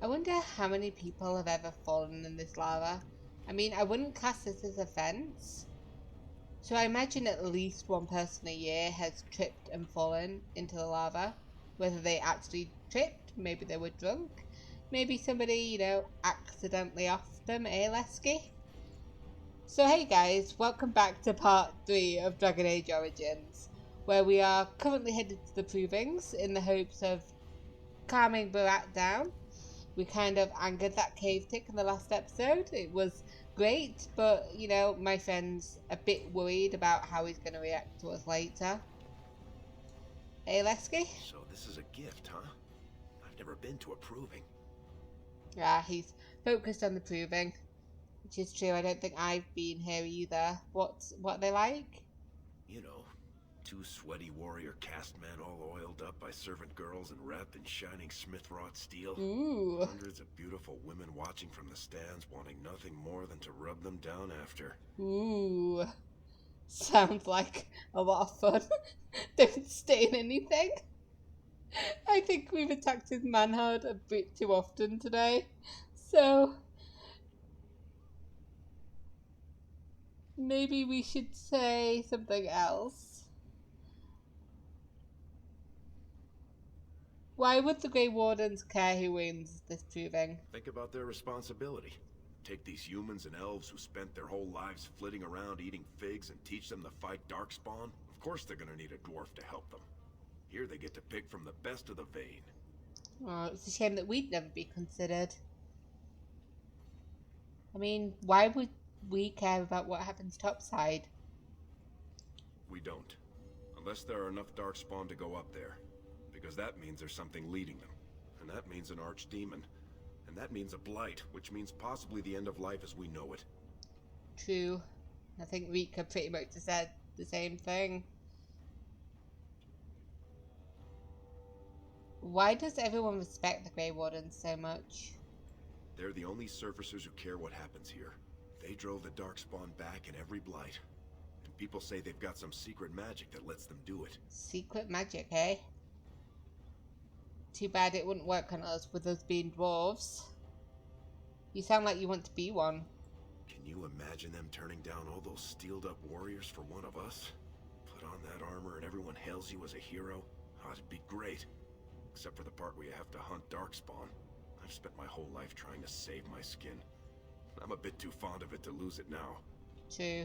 I wonder how many people have ever fallen in this lava. I mean, I wouldn't class this as offense. So I imagine at least one person a year has tripped and fallen into the lava. Whether they actually tripped, maybe they were drunk, maybe somebody, you know, accidentally offed them, Lesky? So hey guys, welcome back to part 3 of Dragon Age Origins, where we are currently headed to the Provings in the hopes of calming Barat down. We kind of angered that cave tick in the last episode. It was great, but you know, my friend's a bit worried about how he's going to react to us later. Hey, Lesky? So this is a gift, huh? I've never been to a proving. Yeah, he's focused on the Proving, which is true. I don't think I've been here either. What are they like? You know, two sweaty warrior caste men all oiled up by servant girls and wrapped in shining smith-wrought steel. Ooh. Hundreds of beautiful women watching from the stands, wanting nothing more than to rub them down after. Ooh. Sounds like a lot of fun. Don't stain anything. I think we've attacked his manhood a bit too often today. So maybe we should say something else. Why would the Grey Wardens care who wins this proving? Think about their responsibility. Take these humans and elves who spent their whole lives flitting around eating figs and teach them to fight darkspawn. Of course they're gonna need a dwarf to help them. Here they get to pick from the best of the vein. Oh, it's a shame that we'd never be considered. I mean, why would we care about what happens topside? We don't. Unless there are enough darkspawn to go up there. Because that means there's something leading them. And that means an archdemon. And that means a blight, which means possibly the end of life as we know it. True. I think Rika pretty much said the same thing. Why does everyone respect the Grey Wardens so much? They're the only surfacers who care what happens here. They drove the darkspawn back in every blight. And people say they've got some secret magic that lets them do it. Secret magic, eh? Too bad it wouldn't work on us with us being dwarves. You sound like you want to be one. Can you imagine them turning down all those steeled up warriors for one of us? Put on that armor and everyone hails you as a hero? Oh, it'd be great. Except for the part where you have to hunt darkspawn. I've spent my whole life trying to save my skin. I'm a bit too fond of it to lose it now. True.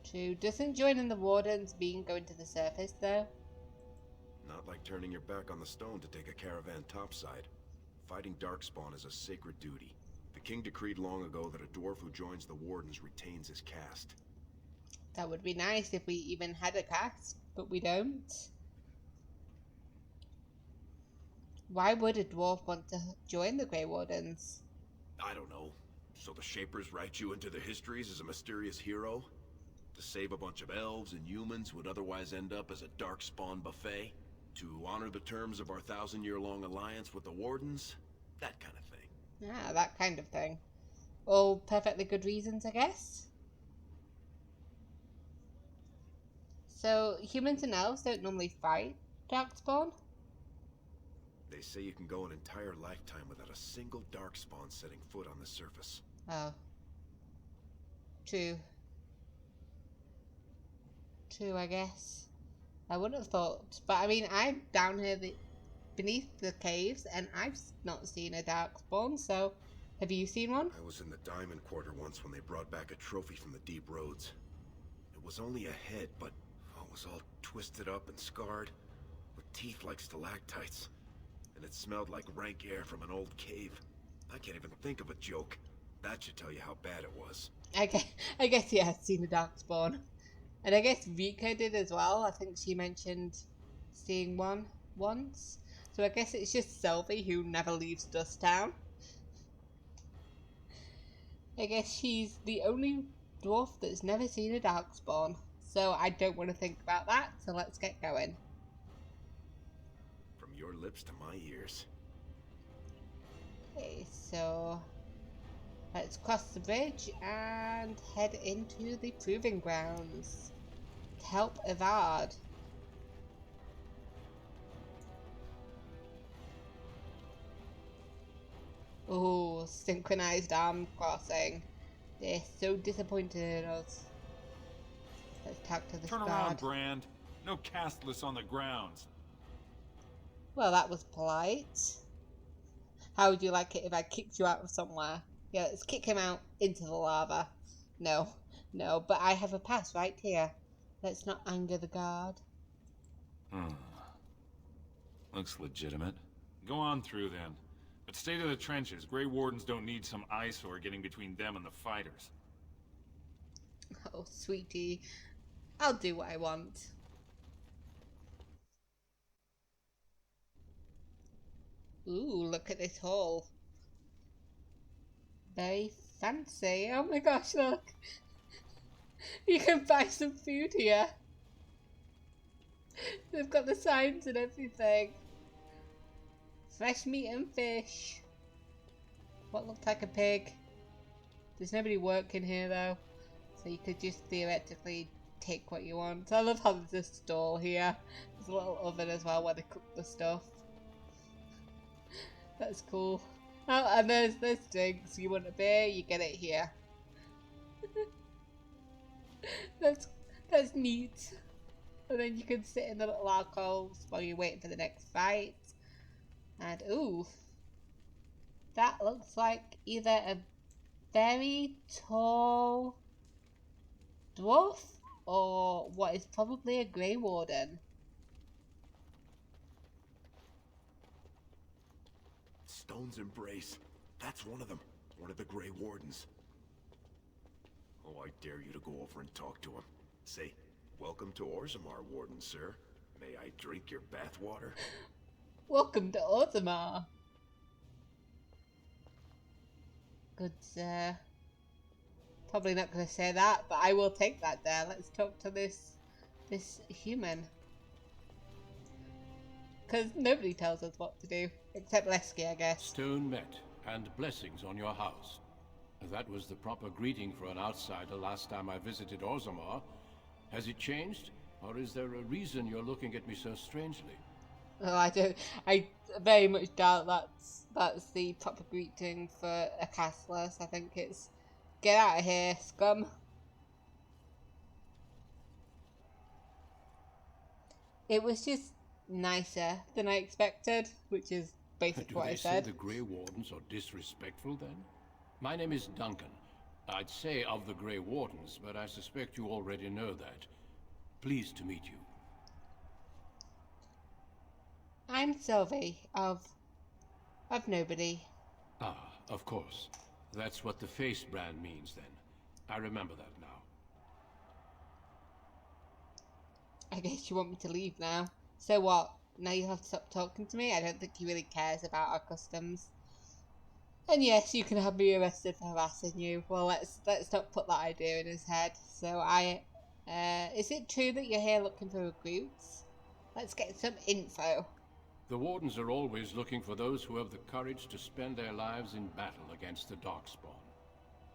True. Doesn't joining the Wardens mean going to the surface, though? Not like turning your back on the stone to take a caravan topside. Fighting darkspawn is a sacred duty. The king decreed long ago that a dwarf who joins the Wardens retains his caste. That would be nice if we even had a caste, but we don't. Why would a dwarf want to join the Grey Wardens? I don't know. So the Shapers write you into the histories as a mysterious hero? To save a bunch of elves and humans who would otherwise end up as a darkspawn buffet? To honor the terms of our 1,000-year-long alliance with the Wardens? That kind of thing. Ah, that kind of thing. All perfectly good reasons, I guess. So, humans and elves don't normally fight darkspawn? They say you can go an entire lifetime without a single darkspawn setting foot on the surface. Oh. True. True, I guess. I wouldn't have thought. But I mean, I'm down here beneath the caves, and I've not seen a darkspawn, so have you seen one? I was in the Diamond Quarter once when they brought back a trophy from the deep roads. It was only a head, but it was all twisted up and scarred, with teeth like stalactites. And it smelled like rank air from an old cave. I can't even think of a joke. That should tell you how bad it was. I guess yeah, I've seen a darkspawn. And I guess Rika did as well. I think she mentioned seeing one once. So I guess it's just Sylvie who never leaves Dusttown. I guess she's the only dwarf that's never seen a darkspawn. So I don't want to think about that, so let's get going. From your lips to my ears. Okay, so let's cross the bridge and head into the proving grounds to help Evard. Oh, synchronized arm crossing. They're so disappointed in us. Let's talk to this Turn guard. around, Brand. No casteless on the grounds. Well, that was polite. How would you like it if I kicked you out of somewhere? Yeah, let's kick him out into the lava. No, no, but I have a pass right here. Let's not anger the guard. Looks legitimate. Go on through then. But stay to the trenches. Grey Wardens don't need some eyesore getting between them and the fighters. Oh, sweetie. I'll do what I want. Ooh, look at this hall. Very fancy. Oh my gosh, look. You can buy some food here. They've got the signs and everything. Fresh meat and fish. What looked like a pig. There's nobody working here though. So you could just theoretically take what you want. I love how there's a stall here. There's a little oven as well where they cook the stuff. That's cool. Oh, and there's drinks. You want a beer, you get it here. that's neat. And then you can sit in the little alcoves while you're waiting for the next fight. And ooh, that looks like either a very tall dwarf or what is probably a Grey Warden. Stone's Embrace. That's one of them. One of the Grey Wardens. Oh, I dare you to go over and talk to him. Say, welcome to Orzammar, Warden, sir. May I drink your bathwater? Welcome to Orzammar. Good sir. Probably not going to say that, but I will take that there. Let's talk to this human. Because nobody tells us what to do, except Lesky, I guess. Stone met, and blessings on your house. That was the proper greeting for an outsider last time I visited Orzammar. Has it changed? Or is there a reason you're looking at me so strangely? Oh, I very much doubt that's the proper greeting for a casteless. I think it's, get out of here, scum. It was just nicer than I expected, which is basically what I said. Do they say the Grey Wardens are disrespectful then? My name is Duncan. I'd say of the Grey Wardens, but I suspect you already know that. Pleased to meet you. I'm Sylvie of nobody. Ah, of course. That's what the face brand means then. I remember that now. I guess you want me to leave now. So what? Now you have to stop talking to me? I don't think he really cares about our customs. And yes, you can have me arrested for harassing you. Well, let's not put that idea in his head. So is it true that you're here looking for recruits? Let's get some info. The Wardens are always looking for those who have the courage to spend their lives in battle against the Darkspawn.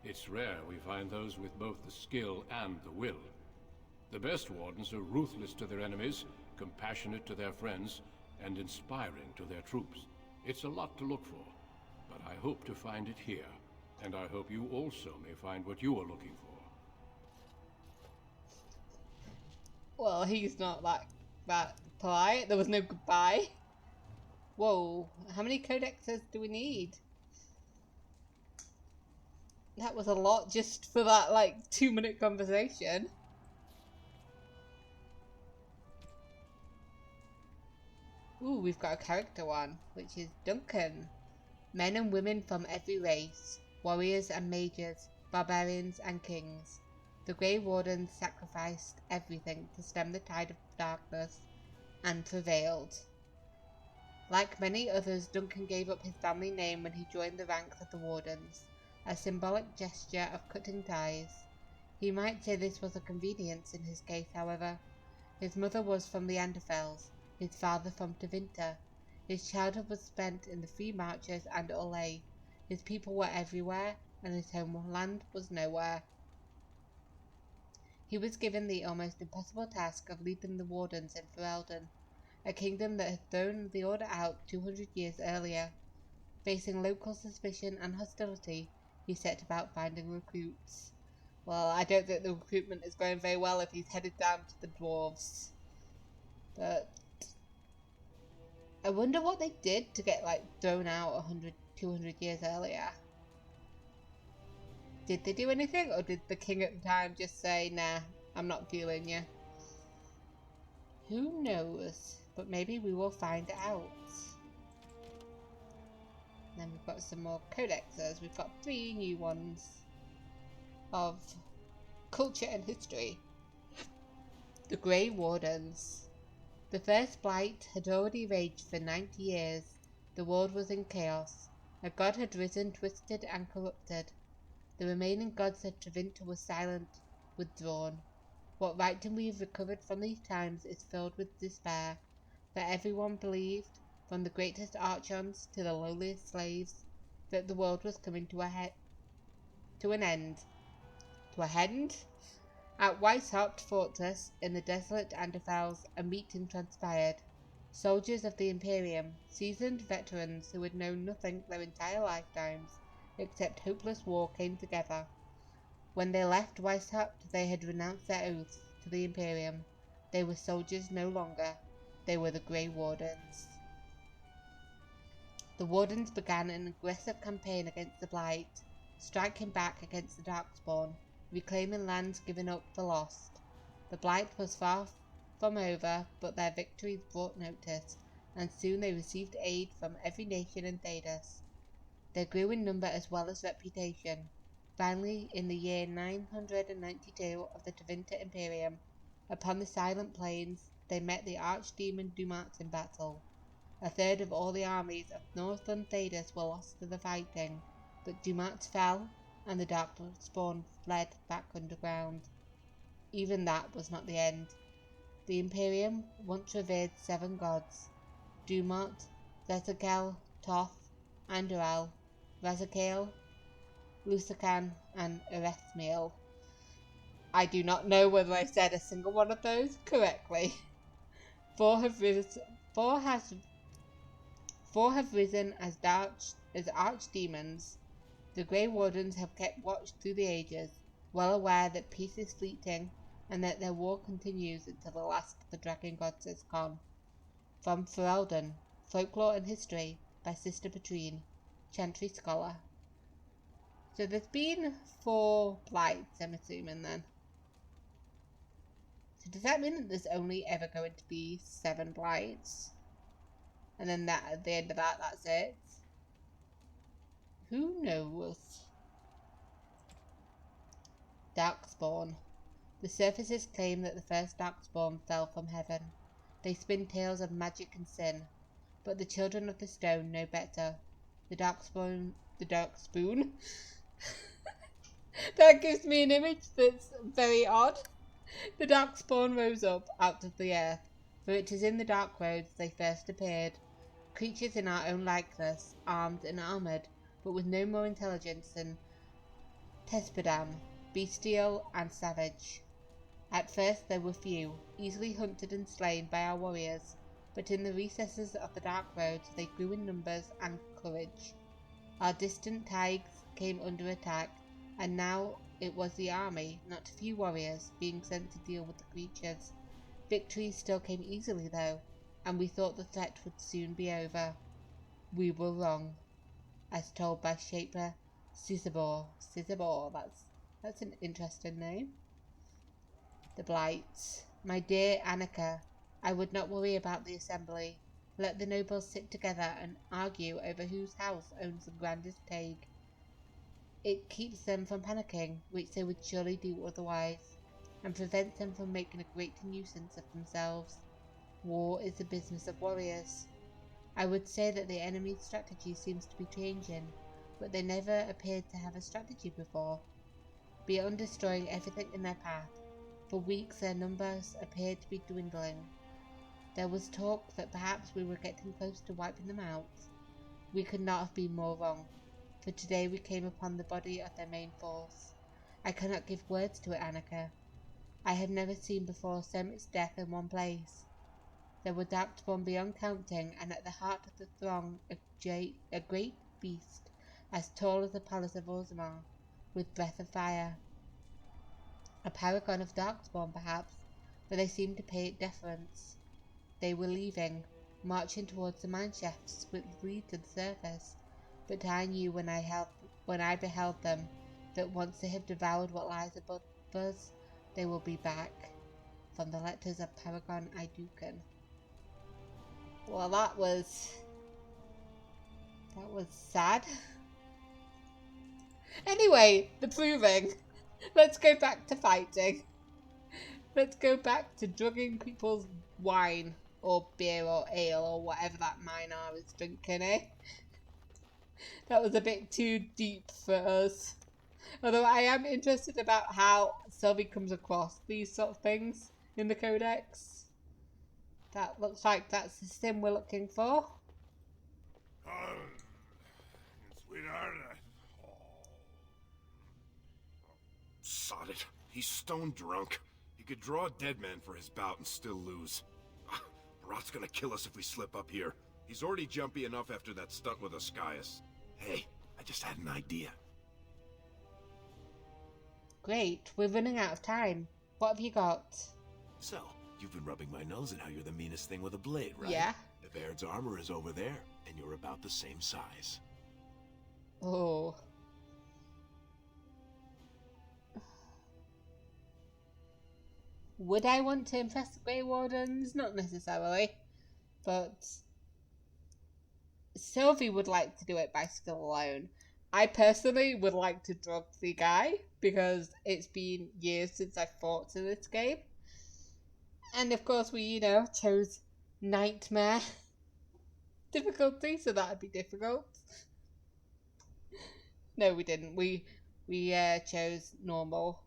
It's rare we find those with both the skill and the will. The best Wardens are ruthless to their enemies, compassionate to their friends, and inspiring to their troops. It's a lot to look for, but I hope to find it here, and I hope you also may find what you are looking for. Well, he's not that polite. There was no goodbye. Whoa, how many codexes do we need? That was a lot just for that, 2-minute conversation. Ooh, we've got a character one, which is Duncan. Men and women from every race, warriors and mages, barbarians and kings. The Grey Warden sacrificed everything to stem the tide of darkness, and prevailed. Like many others, Duncan gave up his family name when he joined the ranks of the Wardens, a symbolic gesture of cutting ties. He might say this was a convenience in his case, however. His mother was from the Anderfels, his father from Tevinter. His childhood was spent in the Free Marches and Olay. His people were everywhere, and his homeland was nowhere. He was given the almost impossible task of leading the Wardens in Ferelden, a kingdom that had thrown the Order out 200 years earlier. Facing local suspicion and hostility, he set about finding recruits. Well, I don't think the recruitment is going very well if he's headed down to the dwarves. But I wonder what they did to get, like, thrown out 100, 200 years earlier. Did they do anything, or did the king at the time just say, nah, I'm not feeling you? Who knows? But maybe we will find out. Then we've got some more codexes. We've got 3 new ones of culture and history. The Grey Wardens. The first blight had already raged for 90 years. The world was in chaos. A god had risen, twisted and corrupted. The remaining gods of Tevinter were silent, withdrawn. What writing we have recovered from these times is filled with despair, for everyone believed, from the greatest archons to the lowliest slaves, that the world was coming to an end. To a end? At Weishaupt Fortress, in the desolate Anderfels, a meeting transpired. Soldiers of the Imperium, seasoned veterans who had known nothing their entire lifetimes, except hopeless war, came together. When they left Weishaupt, they had renounced their oaths to the Imperium. They were soldiers no longer. They were the Grey Wardens. The Wardens began an aggressive campaign against the Blight, striking back against the Darkspawn, reclaiming lands given up for lost. The Blight was far from over, but their victories brought notice, and soon they received aid from every nation in Thedas. They grew in number as well as reputation. Finally, in the year 992 of the Tevinter Imperium, upon the Silent Plains, they met the Archdemon Dumat in battle. A third of all the armies of northern Thedas were lost to the fighting, but Dumat fell, and the Darkspawn fled back underground. Even that was not the end. The Imperium once revered 7 gods: Dumat, Zezakel, Toth, Andural, Razakael, Lusakan, and Erethmiel. I do not know whether I said a single one of those correctly. Four have risen as archdemons. The Grey Wardens have kept watch through the ages, well aware that peace is fleeting, and that their war continues until the last of the dragon gods is gone. From Ferelden, Folklore and History, by Sister Patrine, Chantry Scholar. So there's been 4 blights, I'm assuming then. So does that mean that there's only ever going to be 7 blights? And then that at the end of that, that's it? Who knows? Darkspawn. The surfaces claim that the first Darkspawn fell from heaven. They spin tales of magic and sin, but the children of the stone know better. The Darkspoon. That gives me an image that's very odd. The Darkspawn rose up out of the earth, for it is in the dark roads they first appeared. Creatures in our own likeness, armed and armoured, but with no more intelligence than Tespodam, bestial and savage. At first they were few, easily hunted and slain by our warriors, but in the recesses of the dark roads they grew in numbers and courage. Our distant taigs came under attack, and now it was the army, not a few warriors, being sent to deal with the creatures. Victory still came easily though, and we thought the threat would soon be over. We were wrong, as told by Shaper Sizabor. Sizabor, that's an interesting name. The Blights. My dear Annika, I would not worry about the assembly. Let the nobles sit together and argue over whose house owns the grandest taig. It keeps them from panicking, which they would surely do otherwise, and prevents them from making a great nuisance of themselves. War is the business of warriors. I would say that the enemy's strategy seems to be changing, but they never appeared to have a strategy before. Beyond destroying everything in their path, for weeks their numbers appeared to be dwindling. There was talk that perhaps we were getting close to wiping them out. We could not have been more wrong, for today we came upon the body of their main force. I cannot give words to it, Annika. I have never seen before so much death in one place. There were Darkspawn beyond counting, and at the heart of the throng a great beast, as tall as the palace of Orzammar, with breath of fire. A paragon of darkspawn, perhaps, but they seemed to pay it deference. They were leaving, marching towards the mineshafts which lead to the surface, but I knew when I beheld them that once they have devoured what lies above us, they will be back. From the letters of Paragon Idukan. Well, that was sad. Anyway, the proving. Let's go back to fighting. Let's go back to drugging people's wine or beer or ale or whatever that Minar is drinking, eh? That was a bit too deep for us. Although I am interested about how Sylvie comes across these sort of things in the Codex. That looks like that's the sim we're looking for. Sweetheart. Sod it. He's stone drunk. He could draw a dead man for his bout and still lose. Barat's gonna kill us if we slip up here. He's already jumpy enough after that stunt with Ascaius. Hey, I just had an idea. Great, we're running out of time. What have you got? So, you've been rubbing my nose at how you're the meanest thing with a blade, right? Yeah. Baird's armor is over there, and you're about the same size. Oh. Would I want to impress the Grey Wardens? Not necessarily. But Sylvie would like to do it by skill alone. I personally would like to drug the guy because it's been years since I fought in this game. And of course we, chose Nightmare difficulty, so that'd be difficult. No, we didn't. We chose normal.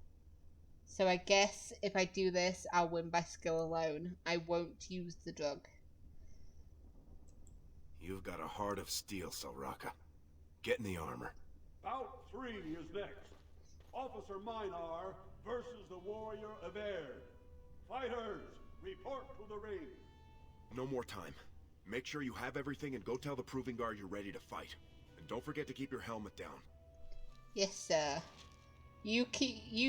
So I guess if I do this, I'll win by skill alone. I won't use the drug. You've got a heart of steel, Selraka. Get in the armor. Bout 3 is next. Officer Minar versus the warrior Evaird. Fighters, report to the ring. No more time. Make sure you have everything and go tell the Proving Guard you're ready to fight. And don't forget to keep your helmet down. Yes, sir. You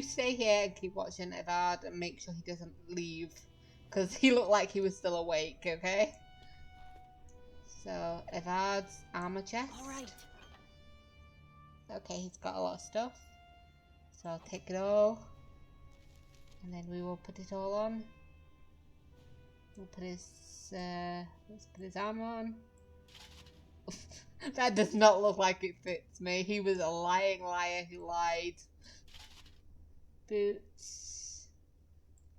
stay here and keep watching Evaird and make sure he doesn't leave. Because he looked like he was still awake, okay? So, Evaird's armor chest. Alright. Okay, he's got a lot of stuff. So I'll take it all. And then we will put it all on. We'll put his let's put his armor on. That does not look like it fits me. He was a lying liar who lied. Boots,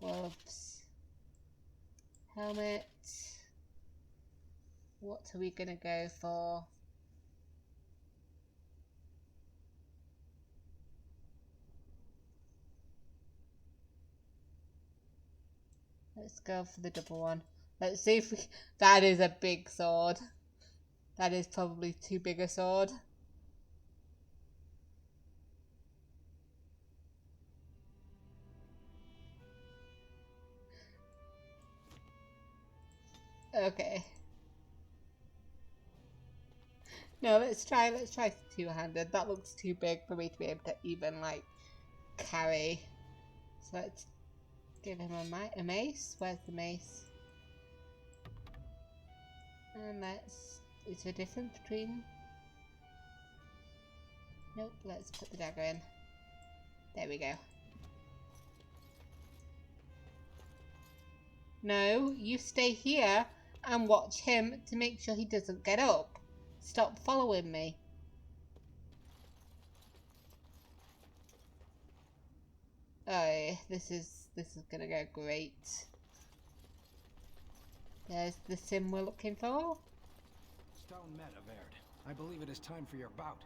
gloves, helmet. What are we gonna go for? Let's go for the double one. Let's see if we... That is a big sword. That is probably too big a sword. Okay. No, let's try two-handed. That looks too big for me to be able to even, like, carry. So let's give him a mace. Where's the mace? And let's... Is there a difference between... Nope, let's put the dagger in. There we go. No, you stay here and watch him to make sure he doesn't get up. Stop following me. Oh, this is gonna go great. There's the sim we're looking for. Stone met, Evaird. I believe it is time for your bout.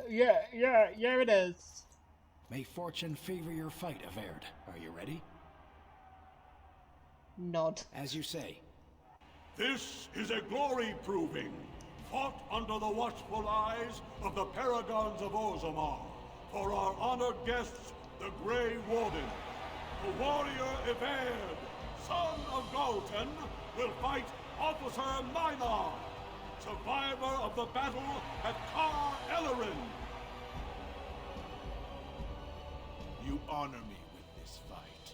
Yeah, it is. May fortune favor your fight, Evaird. Are you ready? Nod. As you say. This is a glory proving, fought under the watchful eyes of the paragons of Orzammar, for our honored guests, the Grey Warden. The warrior Evaird, son of Galton, will fight Officer Minar. survivor of the battle at Tar Ellerin. You honor me with this fight.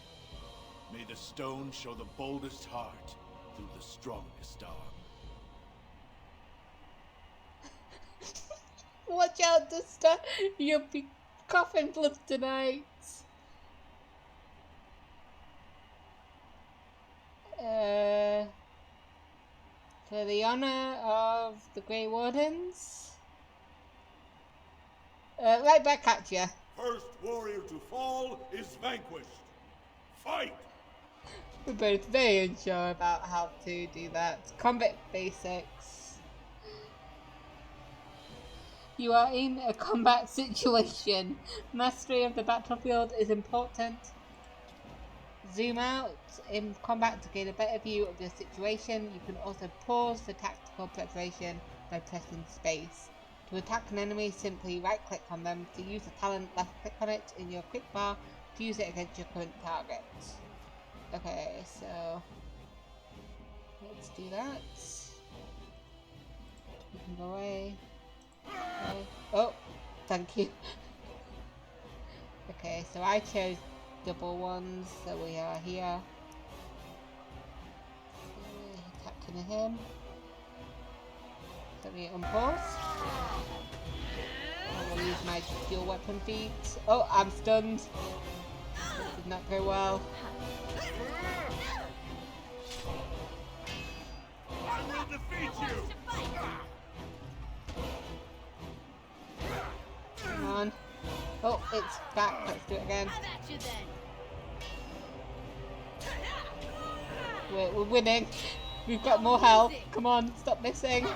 May the stone show the boldest heart through the strongest arm. Watch out, Duster! You'll be coughing blood tonight. For the honor of the Grey Wardens. Right back at ya. First warrior to fall is vanquished. Fight! We're both very unsure about how to do that. Combat basics. You are in a combat situation. Mastery of the battlefield is important. Zoom out in combat to gain a better view of your situation. You can also pause for tactical preparation by pressing space. To attack an enemy, simply right click on them. To use a talent, left click on it in your quick bar to use it against your current target. Okay, so let's do that. You can go away. Okay. Oh, thank you. Okay, so I chose double ones, so we are here. Attacking him. Let me unpause. I will use my dual weapon feat. Oh, I'm stunned. That did not go well. I will defeat you! Come on. Oh, it's back. Let's do it again. We're winning. We've got more health. Come on, stop missing.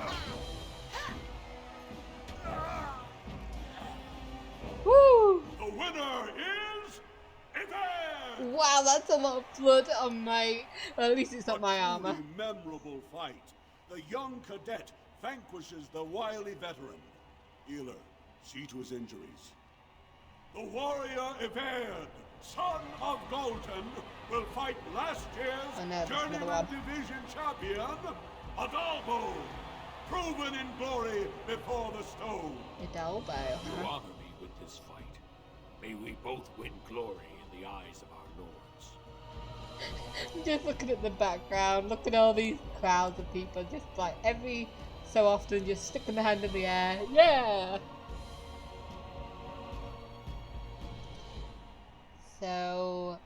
Woo! The winner is Yvette! Wow, that's a lot of blood on my... Well, at least it's not my A armor. truly memorable fight. The young cadet vanquishes the wily veteran. Healer, see to his injuries. The warrior Yvette, son of Galton, will fight last year's Oh no, that's another Journeyman one. Division champion, Adalbo, proven in glory before the stone. Adalbo, You huh? honor me with this fight. May we both win glory in the eyes of our lords. Just looking at the background, look at all these crowds of people, just like every so often just sticking their hand in the air. Yeah! So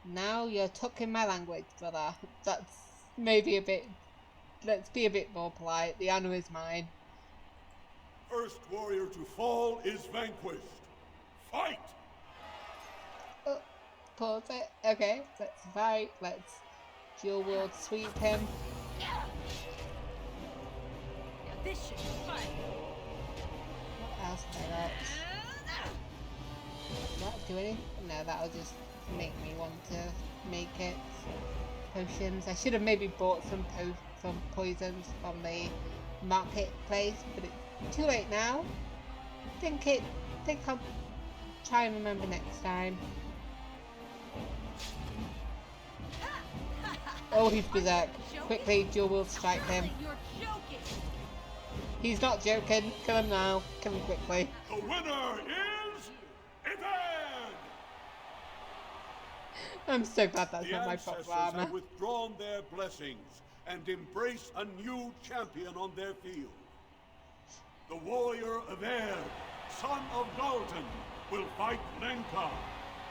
now you're talking my language, brother. That's maybe a bit... Let's be a bit more polite. The honor is mine. First warrior to fall is vanquished. Fight! Oh, pause it. Okay, let's fight. Let's dual wield sweep him. This should be fun. What else can I got? Will that do anything? No, that'll just make me want to make it. Potions. I should have maybe bought some poisons from the marketplace, but it's too late now. Think I'll try and remember next time. Oh, he's berserk. Quickly, dual wield strike him. You're joking. He's not joking. Kill him now. Kill him quickly. The winner is Yvette! I'm so glad that's The not my ancestors proper armor. have withdrawn their blessings and embrace a new champion on their field. The warrior Yvette, son of Galton, will fight Lenka,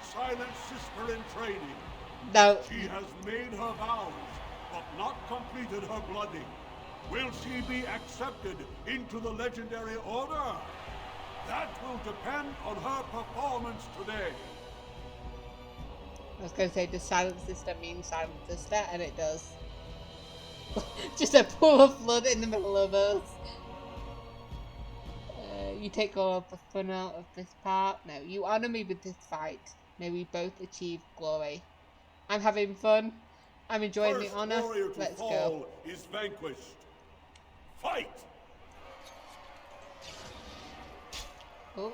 silent sister in training. No, She has made her vows, but not completed her blooding. Will she be accepted into the legendary order? That will depend on her performance today. I was going to say, does silent sister mean silent sister? And it does. Just a pool of blood in the middle of us. You take all of the fun out of this part. No, you honor me with this fight. May we both achieve glory. I'm having fun. I'm enjoying First the honor. warrior to Let's fall go. is vanquished. Fight! Oh.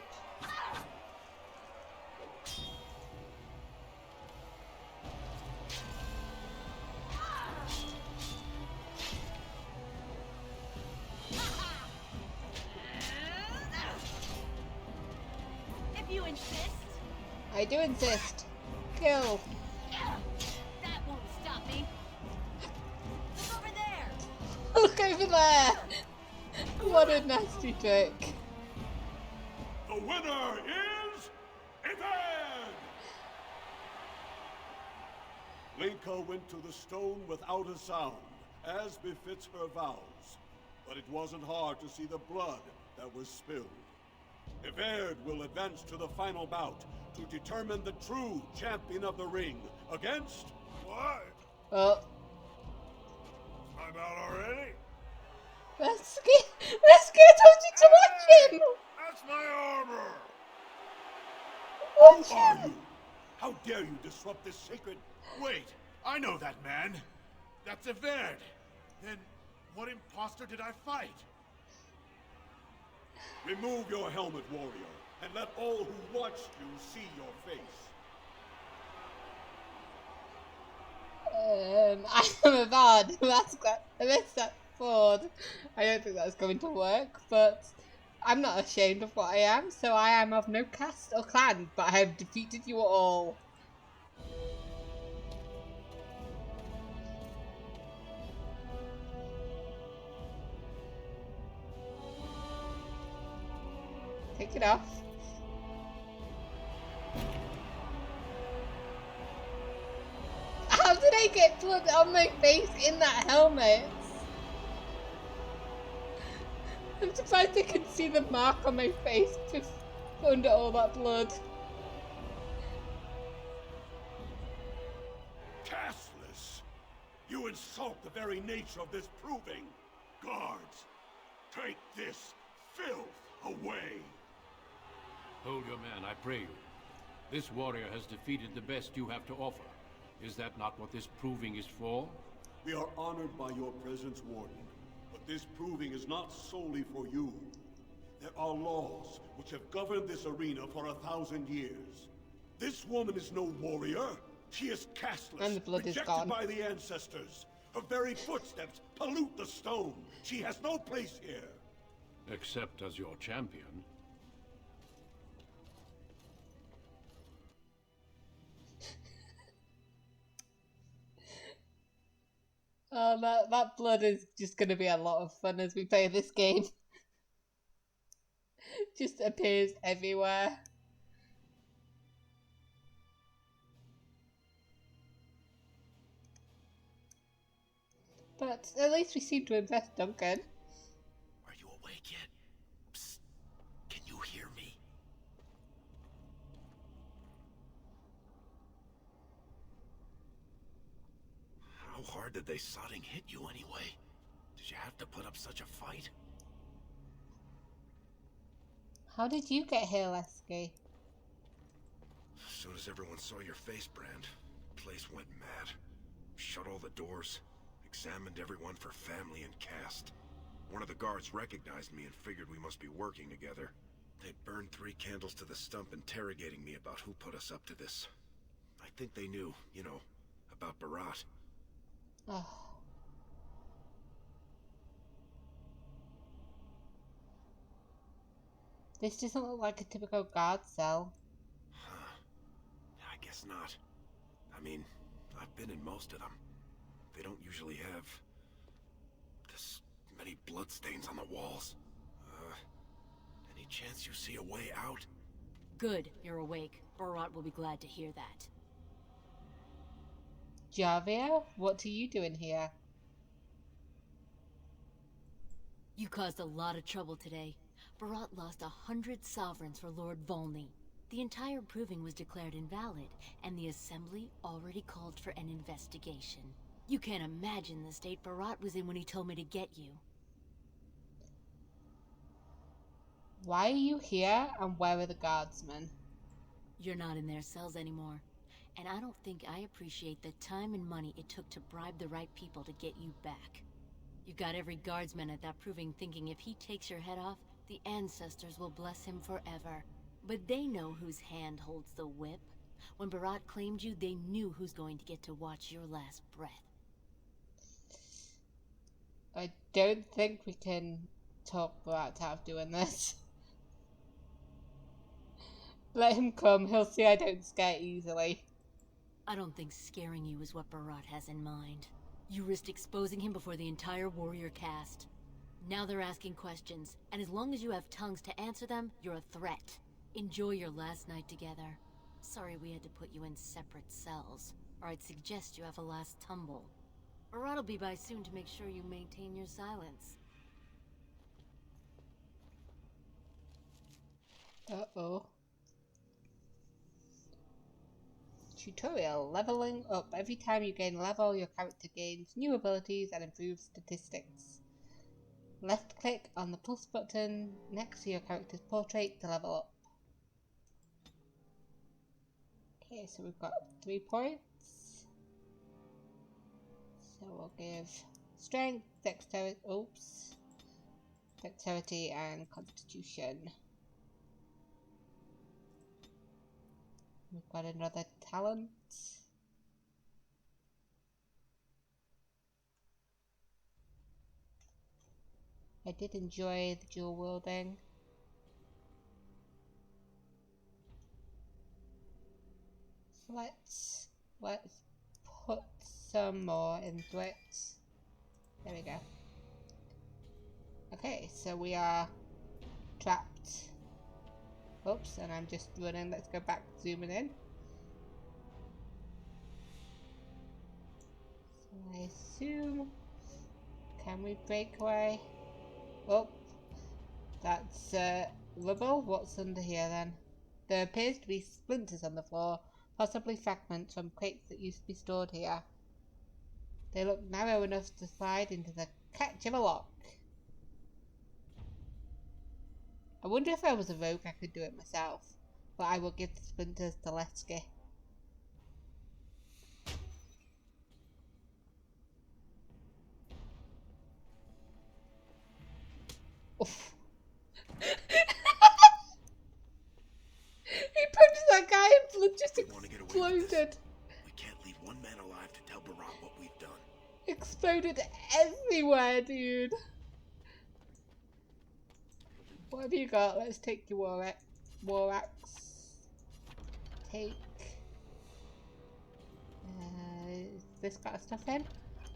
insist? I do insist. Kill. That won't stop me. Look over there. Look over there. What a nasty trick. The winner is Enchanted! Linka went to the stone without a sound, as befits her vows. But it wasn't hard to see the blood that was spilled. Everd will advance to the final bout to determine the true champion of the ring against... What? Oh. I'm out already? Rescue told you to watch him! That's my armor! Watch Who are him! you? How dare you disrupt this sacred... Wait, I know that man. That's Everd. Then what imposter did I fight? Remove your helmet, warrior, and let all who watched you see your face. I am a bard. That's that Ford. I don't think that's going to work, but I'm not ashamed of what I am, so I am of no caste or clan, but I have defeated you all. Take it off. How did I get blood on my face in that helmet? I'm surprised I could see the mark on my face just under all that blood. Casteless! You insult the very nature of this proving. Guards, take this filth away. Hold your man, I pray you. This warrior has defeated the best you have to offer. Is that not what this proving is for? We are honored by your presence, Warden. But this proving is not solely for you. There are laws which have governed this arena for 1,000 years. This woman is no warrior. She is casteless, And the blood is rejected gone. by the ancestors. Her very footsteps pollute the stone. She has no place here. Except as your champion. Oh, that blood is just going to be a lot of fun as we play this game. Just appears everywhere. But at least we seem to invest Duncan. Are you awake yet? Psst. Can you hear me? How hard did they sodding hit you anyway? Did you have to put up such a fight? How did you get here, Lesky? As soon as everyone saw your face, Brand, the place went mad. Shut all the doors. Examined everyone for family and caste. One of the guards recognized me and figured we must be working together. They burned 3 candles to the stump interrogating me about who put us up to this. I think they knew, you know, about Barat. Oh. This doesn't look like a typical guard cell. Huh. I guess not. I mean, I've been in most of them. They don't usually have this many bloodstains on the walls. Any chance you see a way out? Good, you're awake. Barat will be glad to hear that. Javia, what are you doing here? You caused a lot of trouble today. Barat lost 100 sovereigns for Lord Volney. The entire proving was declared invalid, and the Assembly already called for an investigation. You can't imagine the state Barat was in when he told me to get you. Why are you here, and where are the guardsmen? You're not in their cells anymore. And I don't think I appreciate the time and money it took to bribe the right people to get you back. You got every guardsman at that proving thinking if he takes your head off, the ancestors will bless him forever. But they know whose hand holds the whip. When Barat claimed you, they knew who's going to get to watch your last breath. I don't think we can talk Barat out of doing this. Let him come, he'll see I don't scare easily. I don't think scaring you is what Barat has in mind. You risked exposing him before the entire warrior caste. Now they're asking questions, and as long as you have tongues to answer them, you're a threat. Enjoy your last night together. Sorry we had to put you in separate cells, or I'd suggest you have a last tumble. Barat will be by soon to make sure you maintain your silence. Uh-oh. Tutorial. Leveling up. Every time you gain a level, your character gains new abilities and improves statistics. Left click on the plus button next to your character's portrait to level up. Okay, so we've got 3 points. So we'll give strength, dexterity and constitution. We've got another talent. I did enjoy the dual wielding. So let's put some more into it. There we go. Okay, so we are trapped. Oops, and I'm just running. Let's go back, zooming in. So I assume, can we break away? Oh, that's rubble. What's under here then? There appears to be splinters on the floor, possibly fragments from crates that used to be stored here. They look narrow enough to slide into the catch of a lock. I wonder if I was a rogue I could do it myself, but I will give the splinters to Letsky. Oof. He punched that guy and blood just exploded. We can't leave one man alive to tell Barat what we've done. Exploded everywhere, dude. What have you got? Let's take your war axe. Take. Is this got stuff in?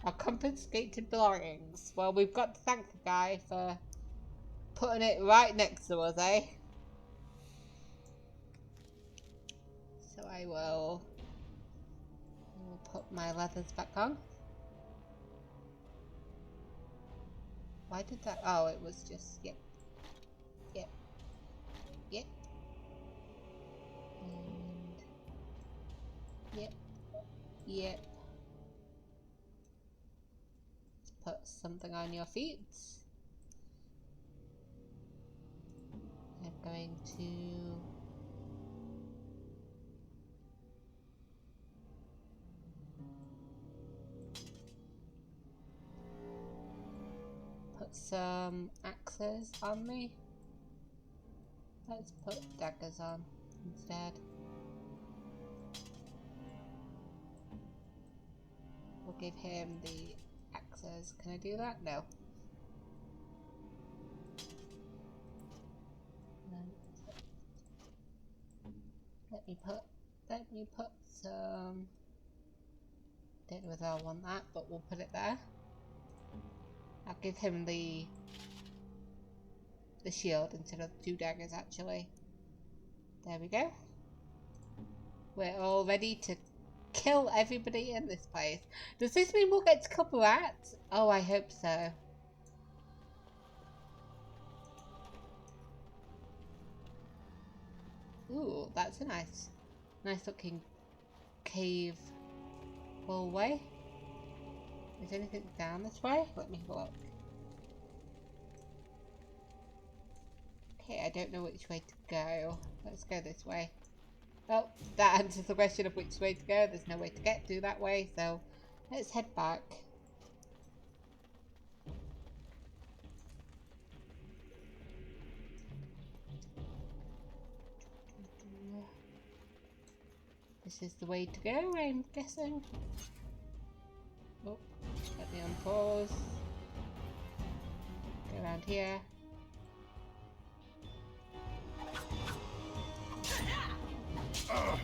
Our confiscated belongings. Well, we've got to thank the guy for putting it right next to us, eh? So I will put my leathers back on. Why did that? Oh, it was just, yep. Yep. And yep. Let's put something on your feet. I'm going to put some axes on me. Let's put daggers on instead. We'll give him the axes. Can I do that? No. Let me put some. Don't know whether I want that, but we'll put it there. I'll give him the shield instead of 2 daggers, actually. There we go. We're all ready to kill everybody in this place. Does this mean we'll get to kill Barat? Oh, I hope so. Ooh, that's a nice looking cave hallway. Is anything down this way? Let me have a look. Okay, I don't know which way to go. Let's go this way. Oh, that answers the question of which way to go. There's no way to get to that way, so let's head back. This is the way to go, I'm guessing. Oh, let me unpause. Go around here. Okay.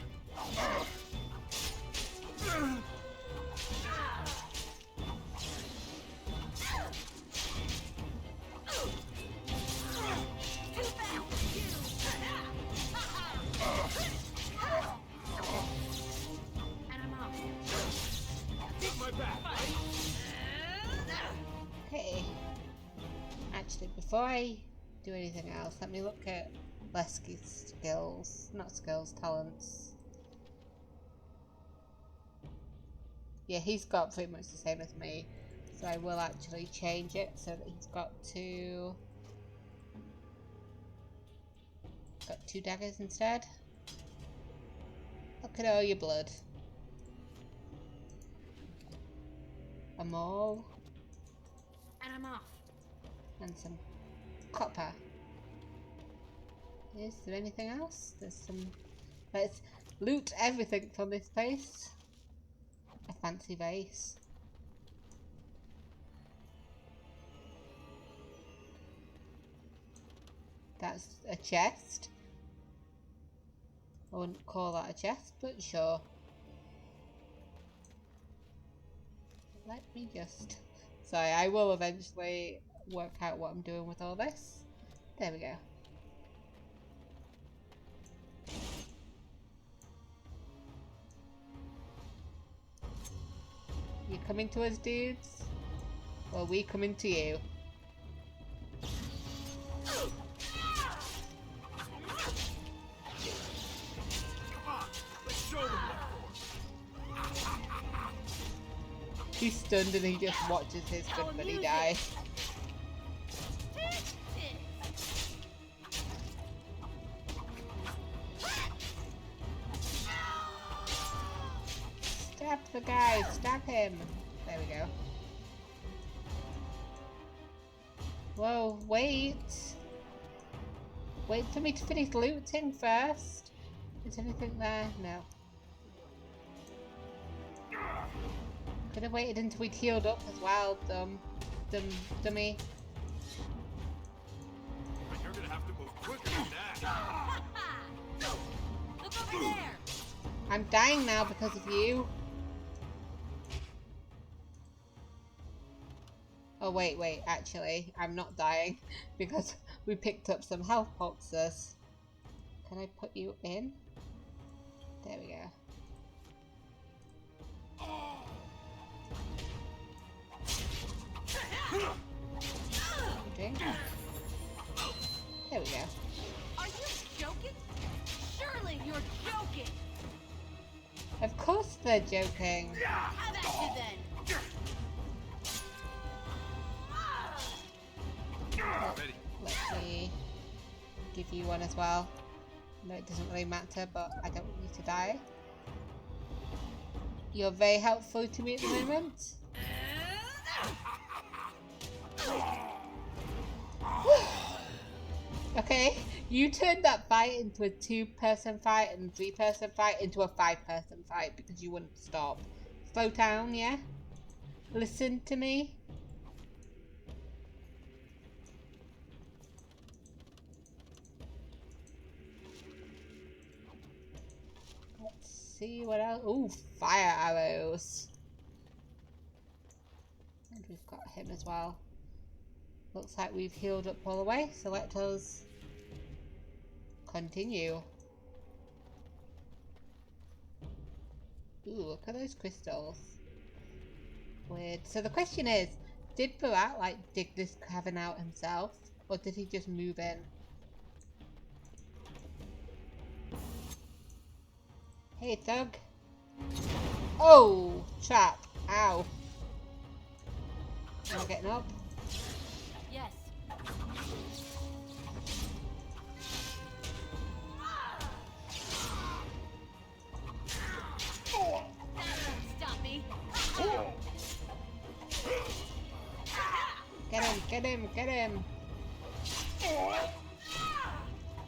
Actually, before I do anything else, let me look at Lesky's skills. Not skills, talents. Yeah, he's got pretty much the same as me. So I will actually change it so that he's got two daggers instead. Look at all your blood. A maul. And I'm off. And some copper. Is there anything else? There's some... Let's loot everything from this place. A fancy vase. That's a chest. I wouldn't call that a chest, but sure. Let me just... Sorry, I will eventually work out what I'm doing with all this. There we go. You coming to us, dudes? Or are we coming to you? He's stunned and he just watches his good buddy die. Stab the guy, stab him. There we go. Whoa, wait. Wait for me to finish looting first. Is anything there? No. Could have waited until we'd healed up as well, dummy. You're gonna have to move quicker than that. Look over there. I'm dying now because of you. Oh wait, actually, I'm not dying because we picked up some health boxes. Can I put you in? There we go. Drink. There we go. Are you joking? Surely you're joking. Of course they're joking. Have at you then. Let me give you one as well. No, it doesn't really matter, but I don't want you to die. You're very helpful to me at the moment. Okay, you turned that fight into a 2-person fight and 3-person fight into a 5-person fight because you wouldn't stop. Slow down, yeah? Listen to me. Let's see what else. Ooh, fire arrows. And we've got him as well. Looks like we've healed up all the way, so let us continue. Ooh, look at those crystals. Weird. So the question is, did Barat like dig this cavern out himself, or did he just move in? Hey, thug. Oh, trap. Ow. Am I getting up? Yes. That won't stop me. Get him, get him, get him.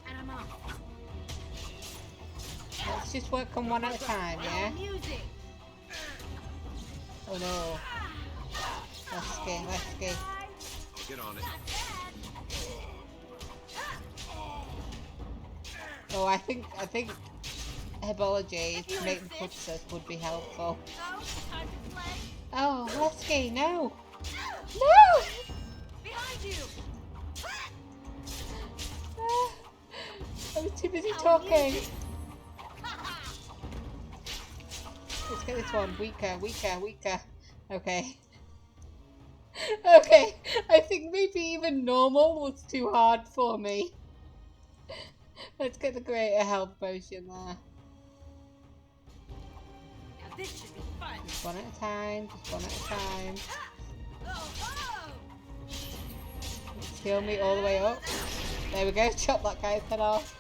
And I'm off. Let's just work on one at a time, yeah? Music. Oh no. Let's go. Get on it. Oh, I think herbology to make the process would be helpful. So, time to play. Oh, Lesky, no! No! Behind you. I was too busy talking. Let's get this one. Weaker, weaker, weaker. Okay. Okay, I think maybe even normal was too hard for me. Let's get the greater health potion there. Now this should be fun. Just one at a time, just one at a time. Let's heal me all the way up. There we go, chop that guy's head off.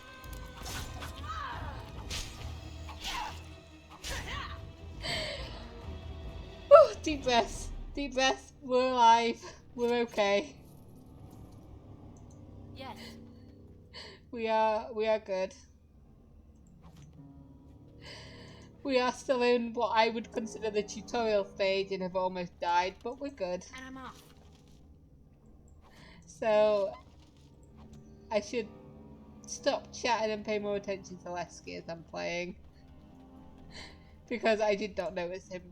Whew, deep breaths, deep breaths. We're alive. We're okay. Yes. We are good. We are still in what I would consider the tutorial stage and have almost died, but we're good. And I'm off. So I should stop chatting and pay more attention to Lesky as I'm playing. Because I did not notice him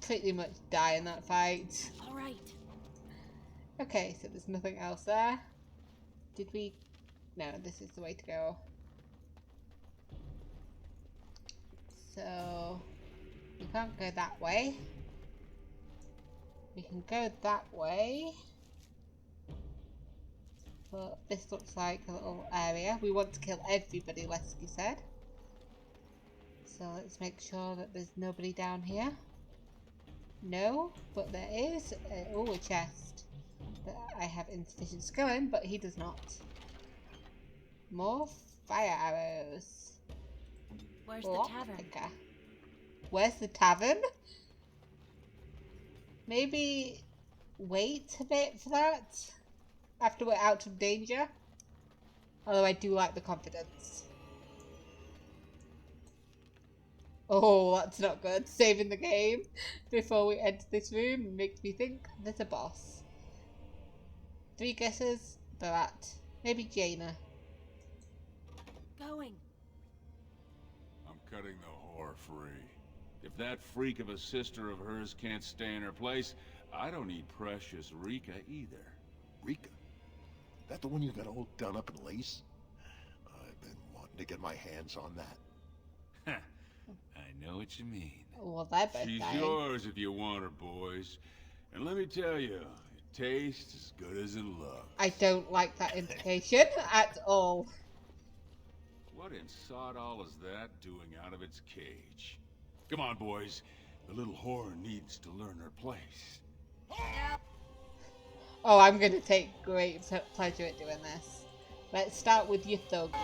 pretty much die in that fight. Alright. Okay, so there's nothing else there. Did we... No, this is the way to go. So... we can't go that way. We can go that way. But this looks like a little area. We want to kill everybody, Lesky said. So let's make sure that there's nobody down here. No, but there is a chest that I have insufficient skill in, but he does not. More fire arrows. Where's the tavern? Lockpicker. Where's the tavern? Maybe wait a bit for that after we're out of danger. Although I do like the confidence. Oh, that's not good. Saving the game before we enter this room makes me think there's a boss. 3 guesses, Barat. Maybe Jaina. Going. I'm cutting the whore free. If that freak of a sister of hers can't stay in her place, I don't need precious Rika either. Rika? That the one you got all done up in lace? I've been wanting to get my hands on that. I know what you mean. Well, they're both She's dying. yours if you want her, boys. And let me tell you, it tastes as good as it looks. I don't like that implication at all. What in sod all is that doing out of its cage? Come on, boys. The little whore needs to learn her place. Oh, I'm going to take great pleasure at doing this. Let's start with your thugs.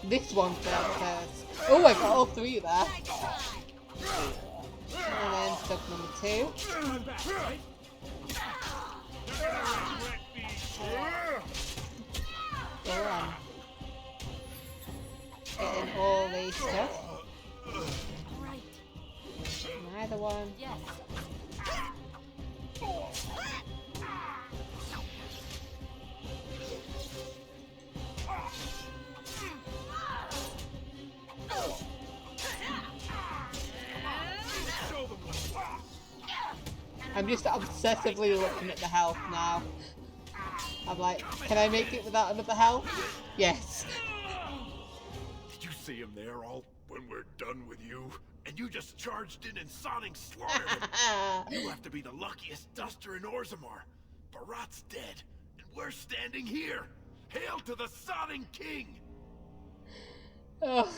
This one first. Oh, I got all 3 there. And then thug number 2. Go on. Getting all these stuff. Right. Neither one. Yes. I'm just obsessively looking at the health now. I'm like, can I make it without another health? Yes. Did you see him there all when we're done with you? And you just charged in and sodding slaughtered him. You have to be the luckiest duster in Orzammar. Barat's dead, and we're standing here. Hail to the sodding king! Oh.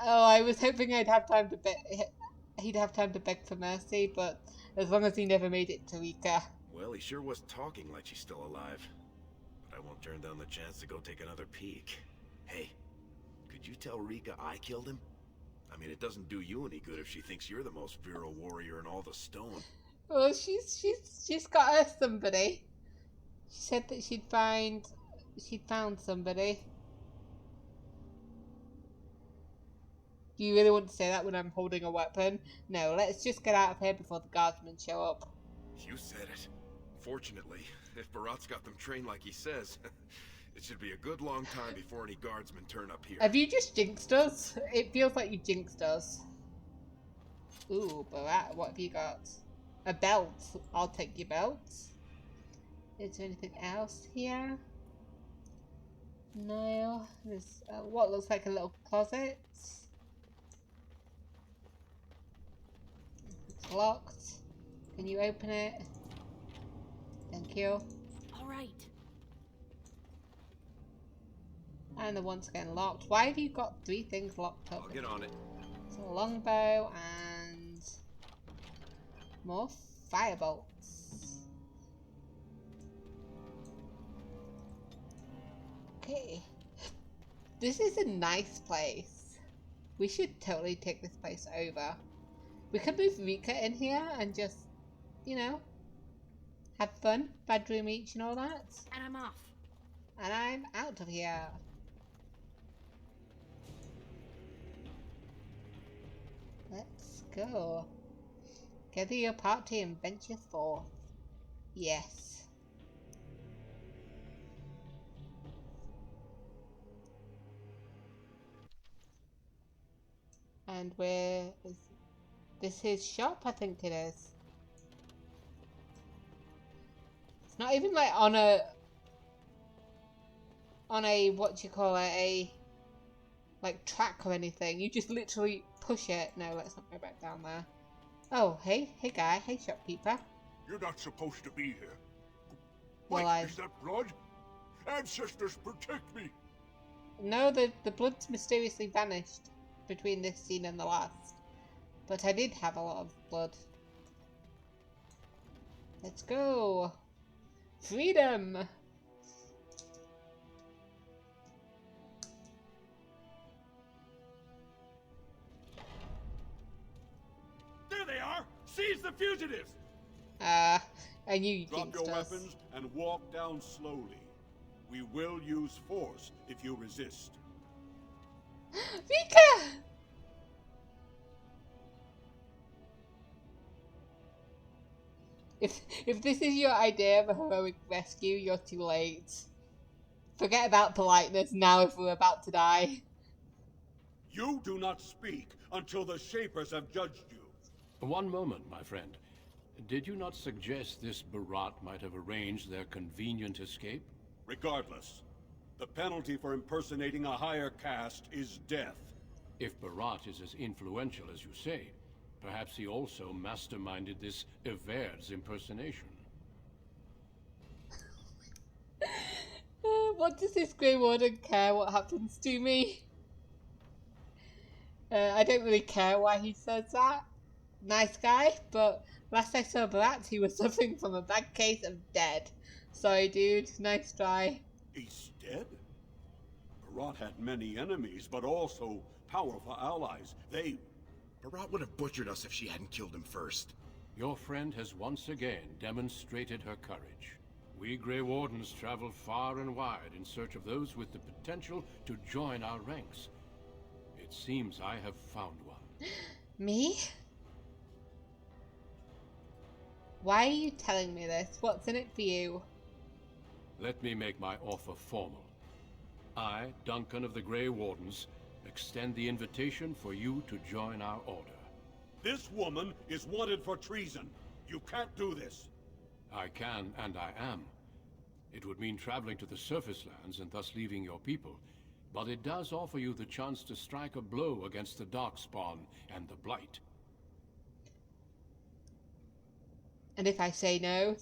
Oh, I was hoping I'd have time to he'd have time to beg for mercy, but as long as he never made it to Rika. Well, he sure was talking like she's still alive. But I won't turn down the chance to go take another peek. Hey, could you tell Rika I killed him? I mean, it doesn't do you any good if she thinks you're the most virile warrior in all the stone. Well, she's got her somebody. She said that she'd found somebody. Do you really want to say that when I'm holding a weapon? No, let's just get out of here before the guardsmen show up. You said it. Fortunately, if Barat's got them trained like he says, It should be a good long time before any guardsmen turn up here. Have you just jinxed us? It feels like you jinxed us. Ooh, Barat, what have you got? A belt. I'll take your belt. Is there anything else here? No. There's what looks like a little closet. It's locked. Can you open it? Thank you. All right. And the one's again locked. Why have you got 3 things locked up? I'll get on it. So a longbow and more firebolts. Okay. This is a nice place. We should totally take this place over. We could move Rika in here and just, you know, have fun, bedroom each and all that. And I'm off. And I'm out of here. Let's go. Gather your party and venture forth. Yes. And where is this? His shop? I think it is. It's not even like on a what do you call it, a like track or anything. You just literally push it. No, let's not go back down there. Oh, hey guy, hey shopkeeper. You're not supposed to be here. Well, Wait, is that blood? Ancestors, protect me! No, the blood's mysteriously vanished between this scene and the last. But I did have a lot of blood. Let's go! Freedom! There they are! Seize the fugitives! I knew you Drop jinxed your us. weapons and walk down slowly. We will use force if you resist. Rika! If this is your idea of a heroic rescue, you're too late. Forget about politeness now if we're about to die. You do not speak until the Shapers have judged you. One moment, my friend. Did you not suggest this Barat might have arranged their convenient escape? Regardless, the penalty for impersonating a higher caste is death. If Barat is as influential as you say, perhaps he also masterminded this Everd's impersonation. What does this Grey Warden care what happens to me? I don't really care why he says that. Nice guy, but last I saw Barat, he was suffering from a bad case of dead. Sorry, dude. Nice try. He's dead? Barat had many enemies, but also powerful allies. Barat would have butchered us if she hadn't killed him first. Your friend has once again demonstrated her courage. We Grey Wardens travel far and wide in search of those with the potential to join our ranks. It seems I have found one. Me? Why are you telling me this? What's in it for you? Let me make my offer formal. I, Duncan of the Grey Wardens, extend the invitation for you to join our order. This woman is wanted for treason. You can't do this. I can, and I am. It would mean traveling to the surface lands and thus leaving your people, but it does offer you the chance to strike a blow against the Darkspawn and the Blight. And if I say no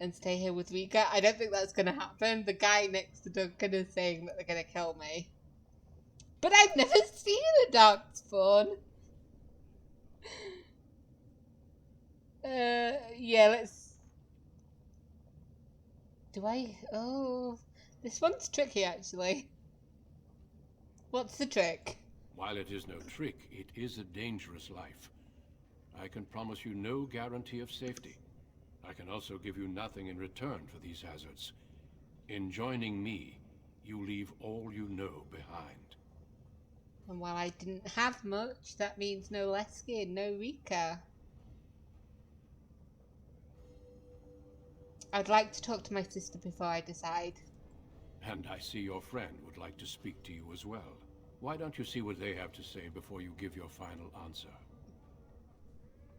and stay here with Rika, I don't think that's going to happen. The guy next to Duncan is saying that they're going to kill me. But I've never seen a Darkspawn. Yeah, let's... Do I... Oh... This one's tricky, actually. What's the trick? While it is no trick, it is a dangerous life. I can promise you no guarantee of safety. I can also give you nothing in return for these hazards. In joining me, you leave all you know behind. And while I didn't have much, that means no Lesky, no Rika. I'd like to talk to my sister before I decide. And I see your friend would like to speak to you as well. Why don't you see what they have to say before you give your final answer?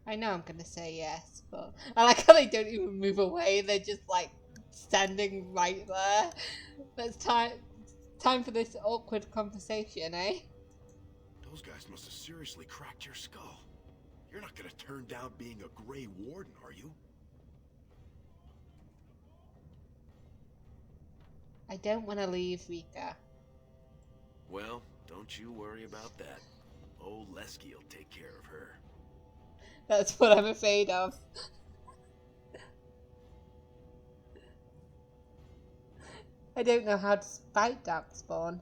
I know I'm gonna say yes, but I like how they don't even move away. They're just like standing right there. It's time for this awkward conversation, eh? Those guys must have seriously cracked your skull. You're not gonna turn down being a Grey Warden, are you? I don't want to leave Rika. Well, don't you worry about that. Old Lesky will take care of her. That's what I'm afraid of. I don't know how to fight Darkspawn.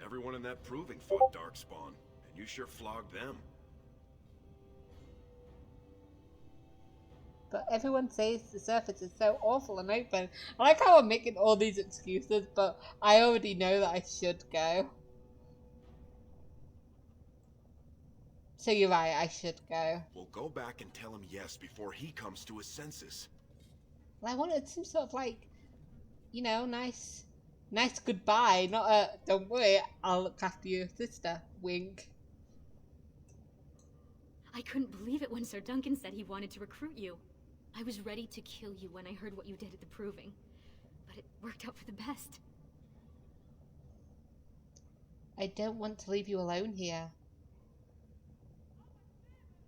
Everyone in that proving fought Darkspawn, and you sure flogged them. But everyone says the surface is so awful and open. I like how I'm making all these excuses, but I already know that I should go. So you're right, I should go. We'll go back and tell him yes before he comes to his senses. Well, I wanted some sort of like, you know, nice goodbye, not a, don't worry, I'll look after your sister, wink. I couldn't believe it when Sir Duncan said he wanted to recruit you. I was ready to kill you when I heard what you did at the Proving. But it worked out for the best. I don't want to leave you alone here.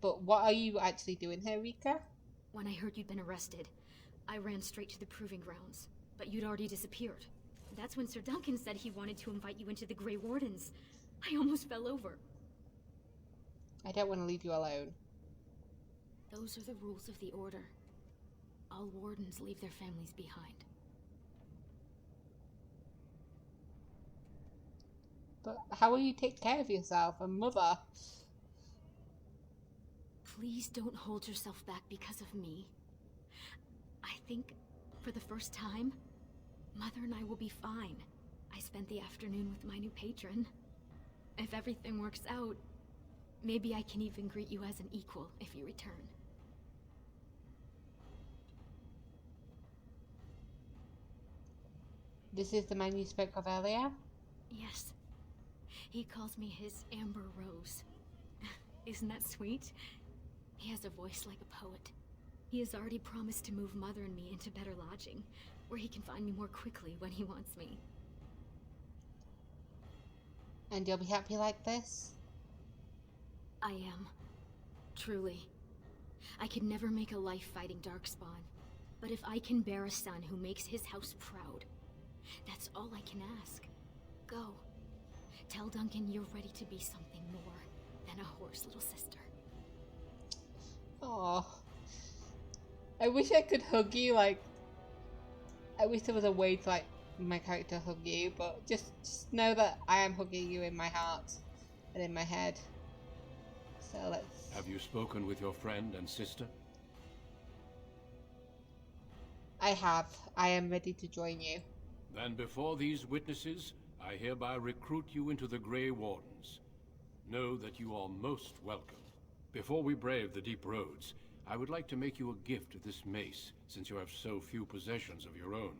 But what are you actually doing here, Rika? When I heard you'd been arrested, I ran straight to the Proving Grounds. But you'd already disappeared. That's when Sir Duncan said he wanted to invite you into the Grey Wardens. I almost fell over. I don't want to leave you alone. Those are the rules of the Order. All wardens leave their families behind. But how will you take care of yourself and mother? Please don't hold yourself back because of me. I think, for the first time, Mother and I will be fine. I spent the afternoon with my new patron. If everything works out, maybe I can even greet you as an equal if you return. This is the man you spoke of earlier? Yes. He calls me his Amber Rose. Isn't that sweet? He has a voice like a poet. He has already promised to move Mother and me into better lodging, where he can find me more quickly when he wants me. And you'll be happy like this? I am. Truly. I could never make a life fighting Darkspawn. But if I can bear a son who makes his house proud, that's all I can ask. Go. Tell Duncan you're ready to be something more than a horse little sister. Oh, I wish I could hug you, like, I wish there was a way to, like, my character hug you, but just know that I am hugging you in my heart and in my head. So let's... Have you spoken with your friend and sister? I have. I am ready to join you. Then before these witnesses, I hereby recruit you into the Grey Wardens. Know that you are most welcome. Before we brave the deep roads, I would like to make you a gift of this mace, since you have so few possessions of your own.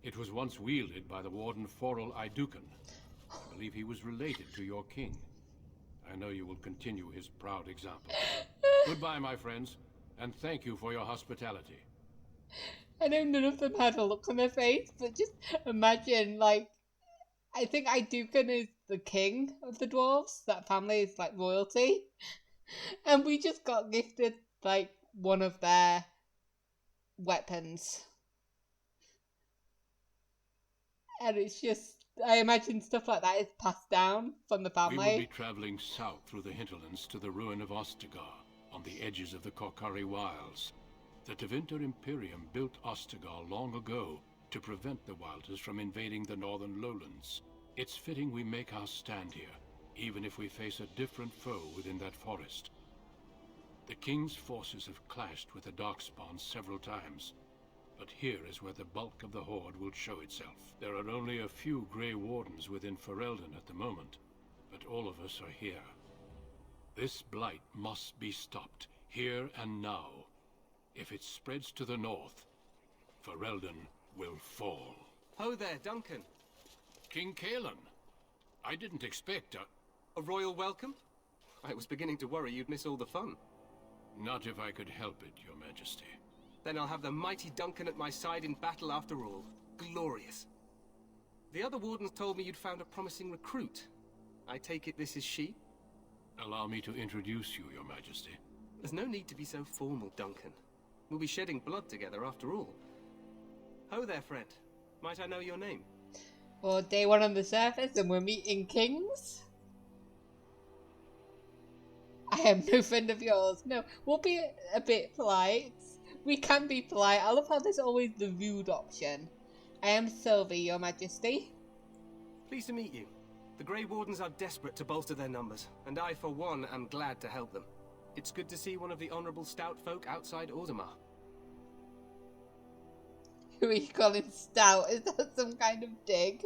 It was once wielded by the Warden Forel Idukan. I believe he was related to your king. I know you will continue his proud example. Goodbye, my friends, and thank you for your hospitality. I know none of them had a look on their face, but just imagine, like, I think Idukan is the king of the dwarves. That family is, like, royalty. And we just got gifted, like, one of their weapons. And it's just, I imagine stuff like that is passed down from the family. We will be traveling south through the hinterlands to the ruin of Ostagar, on the edges of the Korkari Wilds. The Tevinter Imperium built Ostagar long ago to prevent the Wilders from invading the northern lowlands. It's fitting we make our stand here, even if we face a different foe within that forest. The King's forces have clashed with the Darkspawn several times, but here is where the bulk of the Horde will show itself. There are only a few Grey Wardens within Ferelden at the moment, but all of us are here. This blight must be stopped, here and now. If it spreads to the north, Ferelden will fall. Ho there, Duncan. King Kalen. I didn't expect A royal welcome? I was beginning to worry you'd miss all the fun. Not if I could help it, Your Majesty. Then I'll have the mighty Duncan at my side in battle after all. Glorious. The other wardens told me you'd found a promising recruit. I take it this is she? Allow me to introduce you, Your Majesty. There's no need to be so formal, Duncan. We'll be shedding blood together after all. Ho there, friend. Might I know your name? Or day one on the surface and we're meeting kings? I am no friend of yours. No, we'll be a bit polite. We can be polite. I love how there's always the rude option. I am Sylvie, Your Majesty. Pleased to meet you. The Grey Wardens are desperate to bolster their numbers, and I, for one, am glad to help them. It's good to see one of the honourable stout folk outside Orzammar. Who are you calling stout? Is that some kind of dig?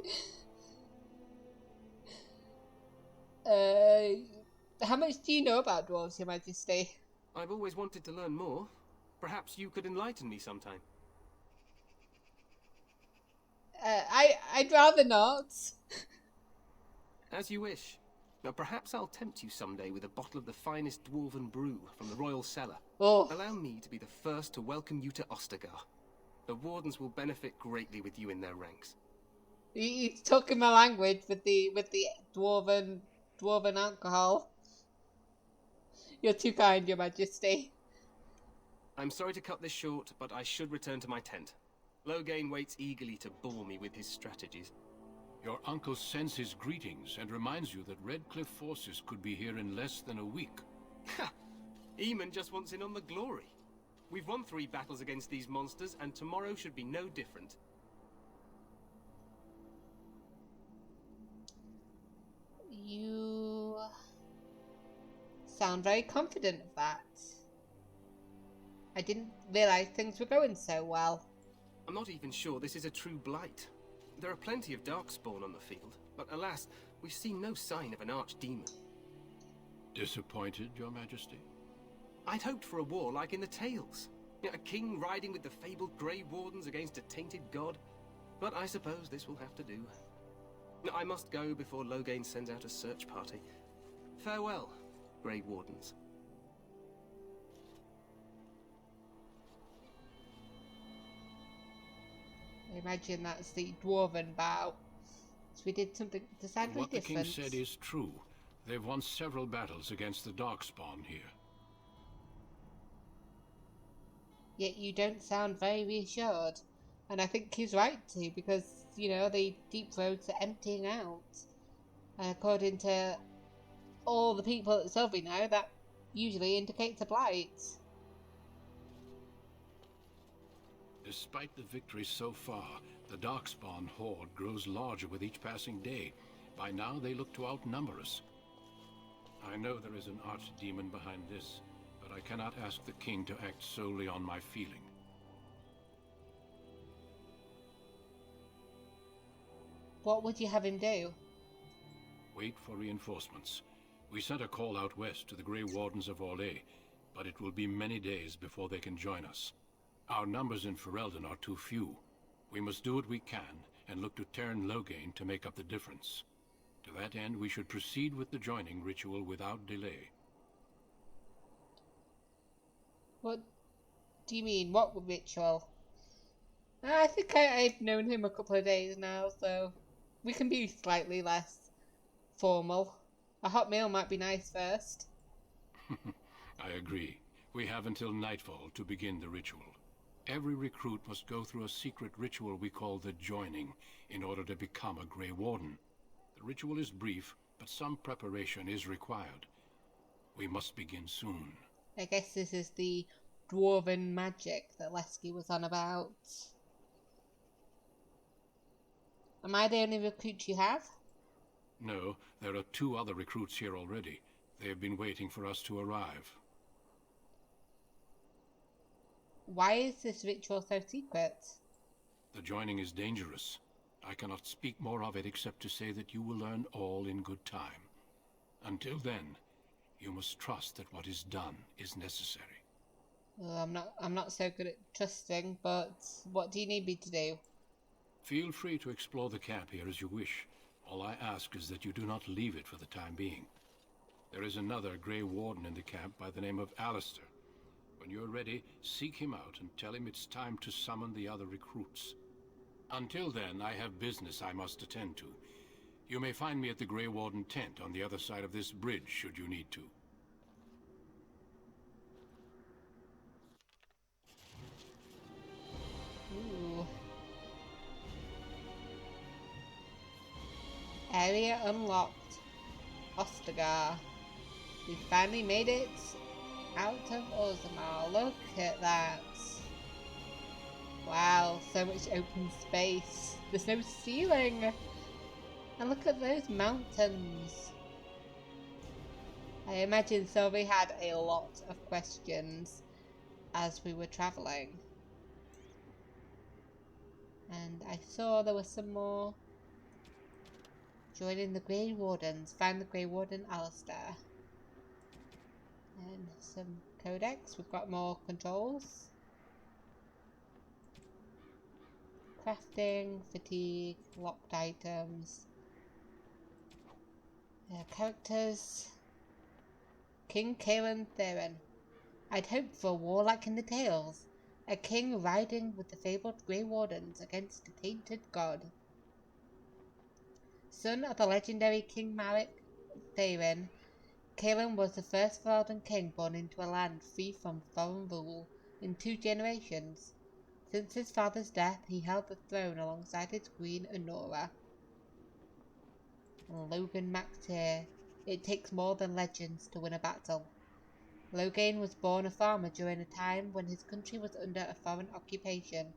How much do you know about dwarves, Your Majesty? I've always wanted to learn more. Perhaps you could enlighten me sometime. I'd rather not. As you wish. Now perhaps I'll tempt you someday with a bottle of the finest dwarven brew from the royal cellar. Oh. Allow me to be the first to welcome you to Ostagar. The wardens will benefit greatly with you in their ranks. He's talking my language with the dwarven alcohol. You're too kind, Your Majesty. I'm sorry to cut this short, but I should return to my tent. Loghain waits eagerly to bore me with his strategies. Your uncle sends his greetings and reminds you that Redcliffe forces could be here in less than a week. Ha! Eamon just wants in on the glory. We've won 3 battles against these monsters, and tomorrow should be no different. You sound very confident of that. I didn't realise things were going so well. I'm not even sure this is a true blight. There are plenty of darkspawn on the field, but alas, we've seen no sign of an archdemon. Disappointed, Your Majesty? I'd hoped for a war like in the tales. A king riding with the fabled Grey Wardens against a tainted god. But I suppose this will have to do. I must go before Loghain sends out a search party. Farewell, Grey Wardens. I imagine that's the dwarven bow. So we did something decidedly What different. the king said is true. They've won several battles against the darkspawn here. Yet you don't sound very reassured. And I think he's right to, because, you know, the deep roads are emptying out. And according to all the people at Sylvie now, that usually indicates a blight. Despite the victories so far, the darkspawn horde grows larger with each passing day. By now they look to outnumber us. I know there is an archdemon behind this, but I cannot ask the king to act solely on my feeling. What would you have him do? Wait for reinforcements. We sent a call out west to the Grey Wardens of Orlais, but it will be many days before they can join us. Our numbers in Ferelden are too few. We must do what we can, and look to turn Loghain to make up the difference. To that end, we should proceed with the joining ritual without delay. What do you mean? What ritual? I think I've known him a couple of days now, so we can be slightly less formal. A hot meal might be nice first. I agree. We have until nightfall to begin the ritual. Every recruit must go through a secret ritual we call the joining in order to become a Grey Warden. The ritual is brief, but some preparation is required. We must begin soon. I guess this is the dwarven magic that Lesky was on about. Am I the only recruit you have? No, there are 2 other recruits here already. They have been waiting for us to arrive. Why is this ritual so secret? The joining is dangerous. I cannot speak more of it except to say that you will learn all in good time. Until then, you must trust that what is done is necessary. Well, I'm not so good at trusting, but what do you need me to do? Feel free to explore the camp here as you wish. All I ask is that you do not leave it for the time being. There is another Grey Warden in the camp by the name of Alistair. When you're ready, seek him out and tell him it's time to summon the other recruits. Until then, I have business I must attend to. You may find me at the Grey Warden tent on the other side of this bridge, should you need to. Ooh. Area unlocked. Ostagar. We finally made it out of Orzammar. Look at that. Wow, so much open space. There's no ceiling. And look at those mountains. I imagine Sylvie had a lot of questions as we were travelling. And I saw there were some more. Joining the Grey Wardens. Find the Grey Warden Alistair. And some codex. We've got more controls. Crafting, fatigue, locked items. Characters. King Kaelin Theron. I'd hoped for a war like in the tales. A king riding with the fabled Grey Wardens against a tainted god. Son of the legendary King Maric Theron, Kaelin was the first Ferelden king born into a land free from foreign rule in 2 generations. Since his father's death, he held the throne alongside his queen Anora. And Logan Mactier. It takes more than legends to win a battle. Logain was born a farmer during a time when his country was under a foreign occupation.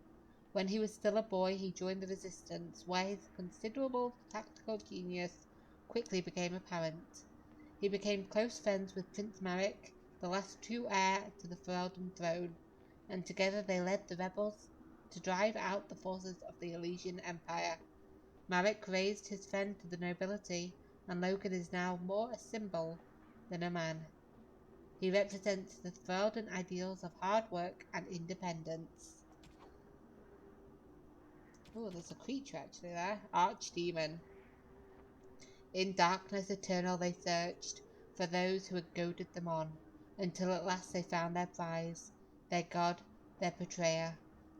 When he was still a boy, he joined the resistance, where his considerable tactical genius quickly became apparent. He became close friends with Prince Maric, the last true heir to the Ferelden throne, and together they led the rebels to drive out the forces of the Elysian Empire. Maric raised his friend to the nobility, and Logan is now more a symbol than a man. He represents the Ferelden ideals of hard work and independence. Oh, there's a creature actually there. Archdemon. In darkness eternal they searched for those who had goaded them on, until at last they found their prize, their god, their betrayer,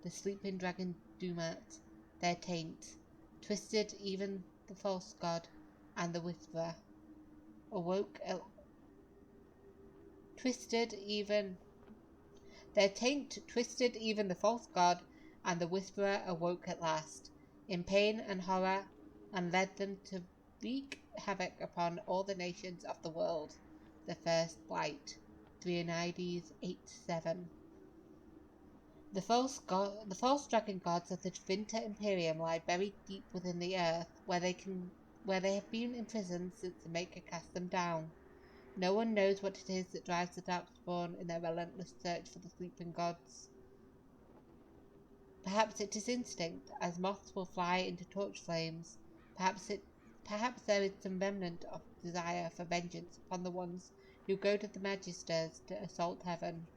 the sleeping dragon Dumat, their taint. Twisted even the false god and the whisperer awoke their taint twisted even the false god, and the whisperer awoke at last, in pain and horror, and led them to wreak havoc upon all the nations of the world. The first blight. 3 8-7. The false dragon gods of the Vinter Imperium lie buried deep within the earth, where they have been imprisoned since the Maker cast them down. No one knows what it is that drives the Darkspawn in their relentless search for the sleeping gods. Perhaps it is instinct, as moths will fly into torch flames. Perhaps there is some remnant of desire for vengeance upon the ones who goaded the Magisters to assault heaven.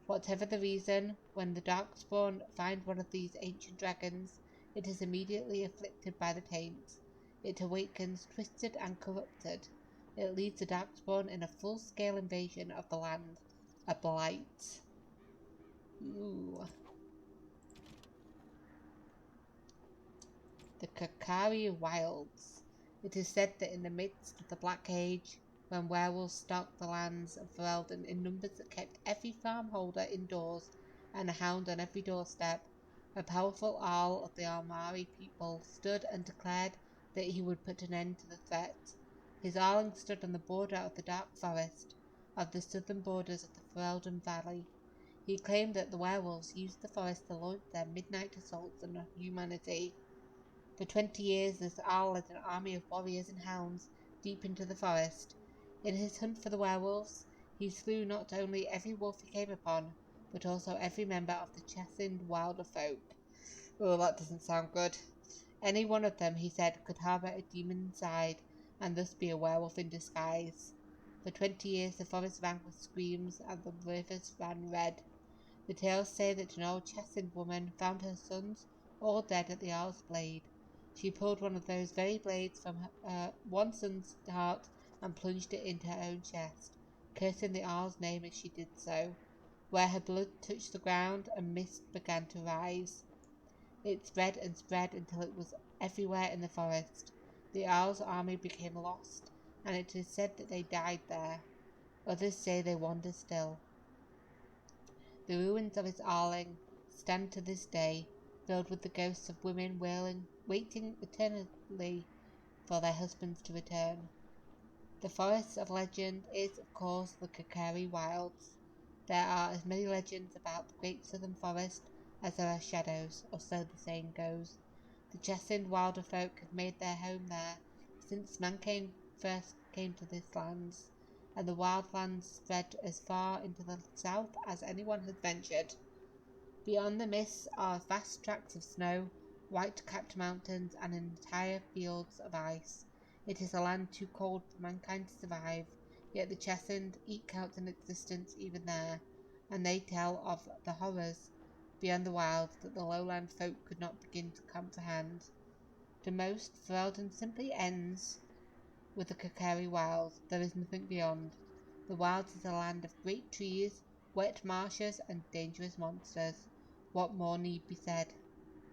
Whatever the reason, when the Darkspawn find one of these ancient dragons, it is immediately afflicted by the taint. It awakens twisted and corrupted. It leads the Darkspawn in a full-scale invasion of the land. A blight. Ooh. The Kakari Wilds. It is said that in the midst of the Black Age, when werewolves stalked the lands of Ferelden in numbers that kept every farmholder indoors and a hound on every doorstep, a powerful Jarl of the Almari people stood and declared that he would put an end to the threat. His Jarling stood on the border of the Dark Forest, of the southern borders of the Ferelden Valley. He claimed that the werewolves used the forest to launch their midnight assaults on humanity. For 20 years this Jarl led an army of warriors and hounds deep into the forest. In his hunt for the werewolves, he slew not only every wolf he came upon, but also every member of the chastened wilder folk. Oh, that doesn't sound good. Any one of them, he said, could harbour a demon inside, and thus be a werewolf in disguise. For 20 years the forest rang with screams, and the rivers ran red. The tales say that an old chastened woman found her sons all dead at the Jarl's blade. She pulled one of those very blades from her one son's heart and plunged it into her own chest, cursing the Arl's name as she did so. Where her blood touched the ground, a mist began to rise. It spread and spread until it was everywhere in the forest. The Owl's army became lost, and it is said that they died there. Others say they wander still. The ruins of its Arling stand to this day, filled with the ghosts of women waiting eternally for their husbands to return. The forest of legend is, of course, the Kakari Wilds. There are as many legends about the Great Southern Forest as there are shadows, or so the saying goes. The chastened wilder folk have made their home there since mankind first came to this lands, and the wildlands spread as far into the south as anyone has ventured. Beyond the mists are vast tracts of snow, white-capped mountains, and entire fields of ice. It is a land too cold for mankind to survive, yet the chastened eke out an existence even there, and they tell of the horrors beyond the wilds that the lowland folk could not begin to comprehend. To most, Ferelden simply ends with the Kakari Wilds. There is nothing beyond. The wilds is a land of great trees, wet marshes, and dangerous monsters. What more need be said?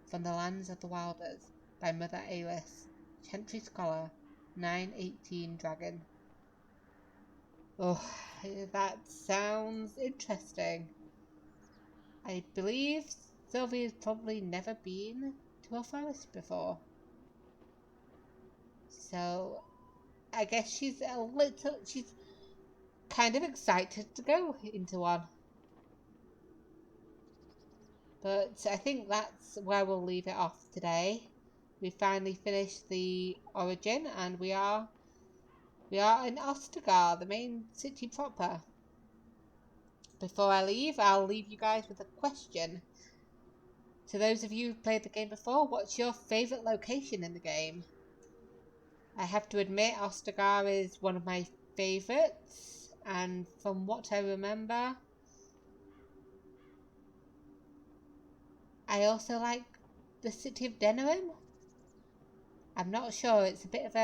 From the Lands of the Wilders, by Mother Alis, Chantry Scholar, 918 Dragon. Oh, that sounds interesting. I believe Sylvia's probably never been to a forest before. So, I guess she's kind of excited to go into one. But I think that's where we'll leave it off today. We finally finished the Origin, and we are in Ostagar, the main city proper. Before I leave, I'll leave you guys with a question. To those of you who've played the game before, what's your favourite location in the game? I have to admit, Ostagar is one of my favourites, and from what I remember, I also like the city of Denerim. I'm not sure. It's a bit of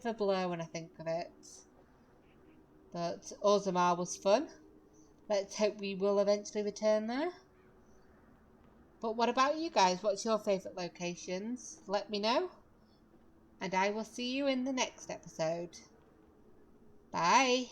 a blur when I think of it. But Orzammar was fun. Let's hope we will eventually return there. But what about you guys? What's your favourite locations? Let me know. And I will see you in the next episode. Bye.